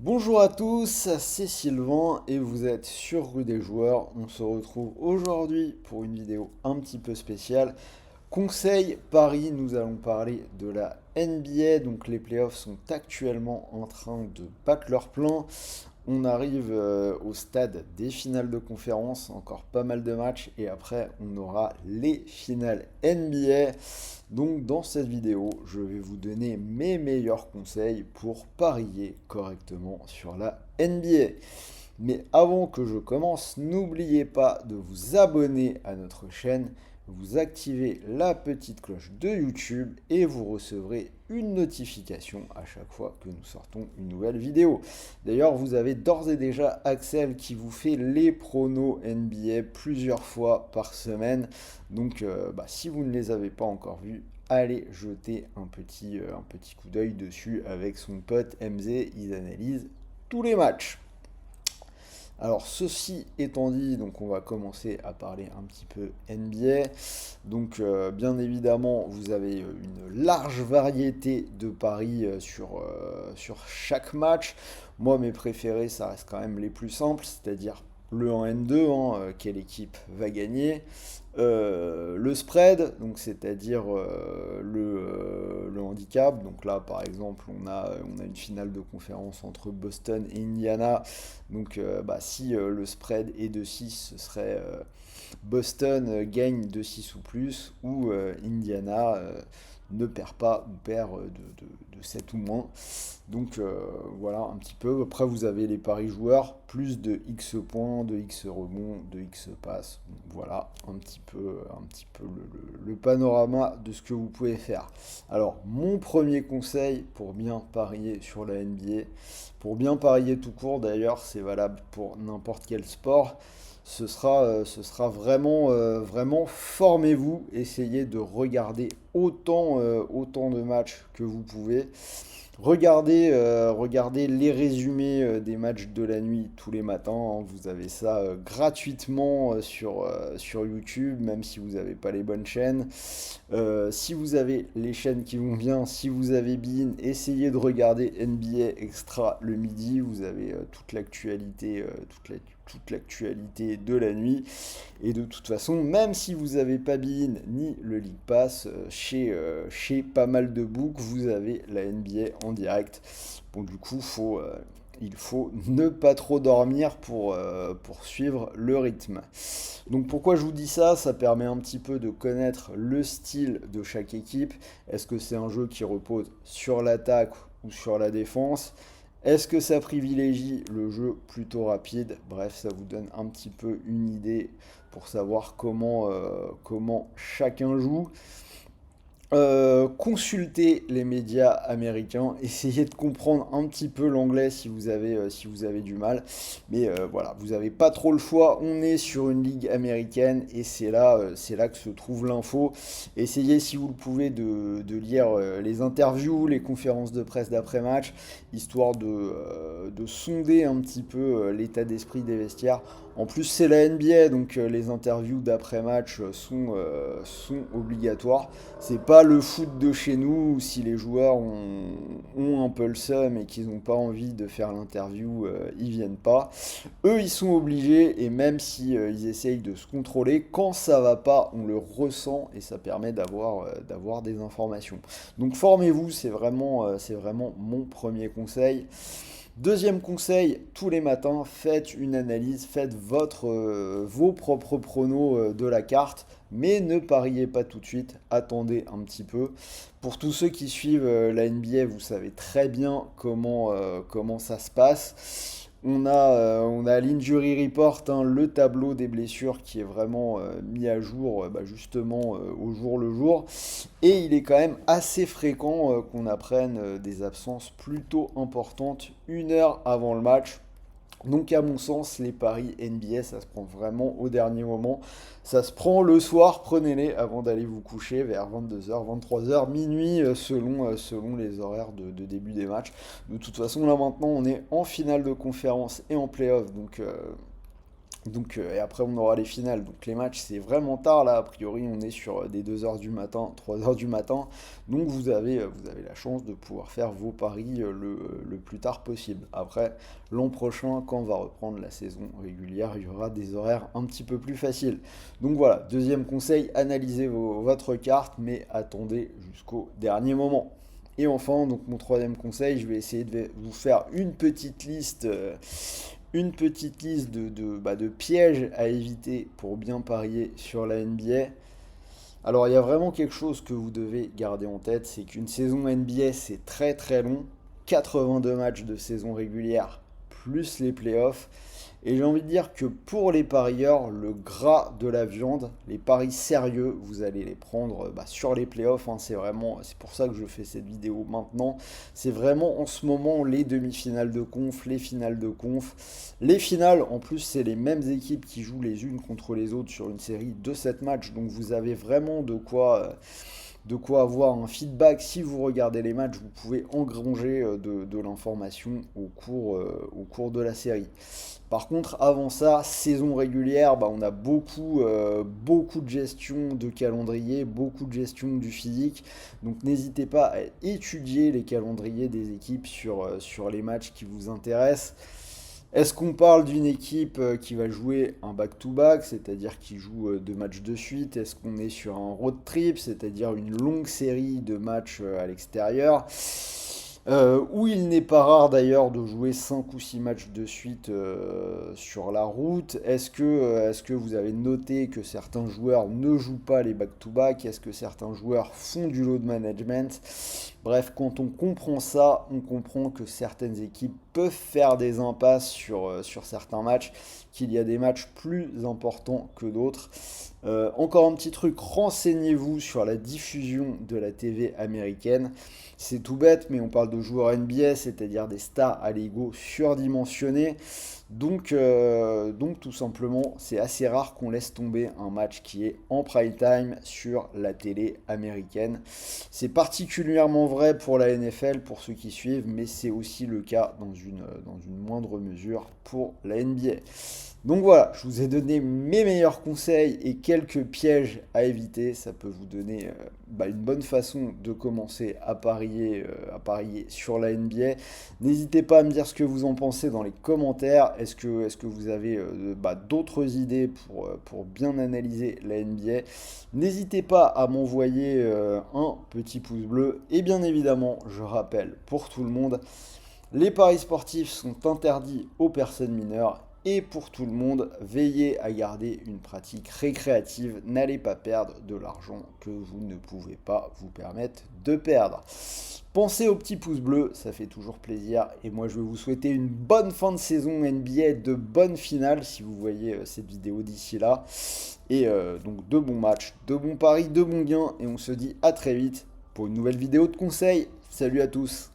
Bonjour à tous, c'est Sylvain et vous êtes sur Rue des Joueurs. On se retrouve aujourd'hui pour une vidéo un petit peu spéciale. Conseil Paris, nous allons parler de la NBA. Donc les playoffs sont actuellement en train de battre leur plein. On arrive au stade des finales de conférence, encore pas mal de matchs et après on aura les finales NBA. Donc dans cette vidéo, je vais vous donner mes meilleurs conseils pour parier correctement sur la NBA. Mais avant que je commence, n'oubliez pas de vous abonner à notre chaîne, vous activez la petite cloche de YouTube et vous recevrez une notification à chaque fois que nous sortons une nouvelle vidéo. D'ailleurs, vous avez d'ores et déjà Axel qui vous fait les pronos NBA plusieurs fois par semaine. Donc, si vous ne les avez pas encore vus, allez jeter un petit coup d'œil dessus avec son pote MZ. Ils analysent tous les matchs. Alors ceci étant dit, donc on va commencer à parler un petit peu NBA. Donc bien évidemment, vous avez une large variété de paris sur chaque match. Moi, mes préférés, ça reste quand même les plus simples, c'est-à-dire le 1 N2, quelle équipe va gagner. Le spread, donc c'est-à-dire le handicap. Donc là, par exemple, on a une finale de conférence entre Boston et Indiana. Donc si le spread est de 6, ce serait Boston gagne de 6 ou plus, ou Indiana ne perd pas ou perd de 7 ou moins. Donc voilà un petit peu. Après vous avez les paris joueurs, plus de X points, de X rebonds, de X passes. Donc, voilà un petit peu le panorama de ce que vous pouvez faire. Alors mon premier conseil pour bien parier sur la NBA, pour bien parier tout court d'ailleurs, c'est valable pour n'importe quel sport. Ce sera vraiment formez-vous, essayez de regarder autant de matchs que vous pouvez. Regardez les résumés des matchs de la nuit tous les matins, hein. Vous avez ça gratuitement sur YouTube, même si vous n'avez pas les bonnes chaînes. Si vous avez les chaînes qui vont bien, si vous avez BeIN, essayez de regarder NBA Extra le midi. Vous avez toute l'actualité de la nuit. Et de toute façon, même si vous n'avez pas BeIN ni le League Pass, chez pas mal de books, vous avez la NBA en direct. Bon, du coup, il faut ne pas trop dormir pour suivre le rythme. Donc pourquoi je vous dis ça? Ça permet un petit peu de connaître le style de chaque équipe. Est-ce que c'est un jeu qui repose sur l'attaque ou sur la défense? Est-ce que ça privilégie le jeu plutôt rapide? Bref, ça vous donne un petit peu une idée pour savoir comment chacun joue. Consultez les médias américains, essayez de comprendre un petit peu l'anglais si vous avez du mal. Mais voilà, vous n'avez pas trop le choix. On est sur une ligue américaine et c'est là que se trouve l'info. Essayez, si vous le pouvez, de lire les interviews, les conférences de presse d'après-match, histoire de sonder un petit peu l'état d'esprit des vestiaires. En plus, c'est la NBA, donc les interviews d'après-match sont obligatoires. C'est pas le foot de chez nous où si les joueurs ont un peu le seum et qu'ils n'ont pas envie de faire l'interview, ils viennent pas. Eux, ils sont obligés et même si ils essayent de se contrôler, quand ça va pas, on le ressent et ça permet d'avoir des informations. Donc formez-vous, c'est vraiment mon premier conseil. Deuxième conseil, tous les matins, faites une analyse, faites vos propres pronos de la carte, mais ne pariez pas tout de suite, attendez un petit peu. Pour tous ceux qui suivent la NBA, vous savez très bien comment ça se passe. On a l'Injury Report, hein, le tableau des blessures qui est vraiment mis à jour justement au jour le jour. Et il est quand même assez fréquent qu'on apprenne des absences plutôt importantes 1 heure avant le match. Donc à mon sens, les paris NBA, ça se prend vraiment au dernier moment. Ça se prend le soir, prenez-les avant d'aller vous coucher vers 22 h, 23 h, minuit, selon les horaires de début des matchs. De toute façon, là maintenant, on est en finale de conférence et en playoff, donc Donc, et après, on aura les finales. Donc, les matchs, c'est vraiment tard là. A priori, on est sur des 2 heures du matin, 3 heures du matin. Donc, vous avez la chance de pouvoir faire vos paris le plus tard possible. Après, l'an prochain, quand on va reprendre la saison régulière, il y aura des horaires un petit peu plus faciles. Donc, voilà. Deuxième conseil, analysez votre carte, mais attendez jusqu'au dernier moment. Et enfin, donc mon troisième conseil, je vais essayer de vous faire une petite liste de pièges à éviter pour bien parier sur la NBA. Alors, il y a vraiment quelque chose que vous devez garder en tête, c'est qu'une saison NBA, c'est très très long. 82 matchs de saison régulière, plus les playoffs. Et j'ai envie de dire que pour les parieurs, le gras de la viande, les paris sérieux, vous allez les prendre sur les playoffs, hein. C'est pour ça que je fais cette vidéo maintenant. C'est vraiment en ce moment les demi-finales de conf, les finales de conf. Les finales, en plus, c'est les mêmes équipes qui jouent les unes contre les autres sur une série de 7 matchs. Donc vous avez vraiment de quoi avoir un feedback. Si vous regardez les matchs, vous pouvez engranger de l'information au cours de la série. Par contre, avant ça, saison régulière, on a beaucoup de gestion de calendrier, beaucoup de gestion du physique. Donc n'hésitez pas à étudier les calendriers des équipes sur les matchs qui vous intéressent. Est-ce qu'on parle d'une équipe qui va jouer un back-to-back, c'est-à-dire qui joue 2 matchs de suite? Est-ce qu'on est sur un road trip, c'est-à-dire une longue série de matchs à l'extérieur? Où il n'est pas rare d'ailleurs de jouer 5 ou 6 matchs de suite sur la route. Est-ce que vous avez noté que certains joueurs ne jouent pas les back-to-back? Est-ce que certains joueurs font du load management? Bref, quand on comprend ça, on comprend que certaines équipes peuvent faire des impasses sur certains matchs, qu'il y a des matchs plus importants que d'autres. Encore un petit truc, renseignez-vous sur la diffusion de la TV américaine. C'est tout bête, mais on parle de joueurs NBA, c'est-à-dire des stars à l'ego surdimensionnés. Donc tout simplement, c'est assez rare qu'on laisse tomber un match qui est en prime time sur la télé américaine. C'est particulièrement vrai pour la NFL, pour ceux qui suivent, mais c'est aussi le cas dans une moindre mesure pour la NBA. Donc voilà, je vous ai donné mes meilleurs conseils et quelques pièges à éviter. Ça peut vous donner une bonne façon de commencer à parier sur la NBA. N'hésitez pas à me dire ce que vous en pensez dans les commentaires. Est-ce que vous avez d'autres idées pour bien analyser la NBA? N'hésitez pas à m'envoyer un petit pouce bleu. Et bien évidemment, je rappelle pour tout le monde, les paris sportifs sont interdits aux personnes mineures. Et pour tout le monde, veillez à garder une pratique récréative. N'allez pas perdre de l'argent que vous ne pouvez pas vous permettre de perdre. Pensez au petit pouce bleu, ça fait toujours plaisir. Et moi, je vais vous souhaiter une bonne fin de saison NBA, de bonnes finales si vous voyez cette vidéo d'ici là. Et donc de bons matchs, de bons paris, de bons gains. Et on se dit à très vite pour une nouvelle vidéo de conseils. Salut à tous!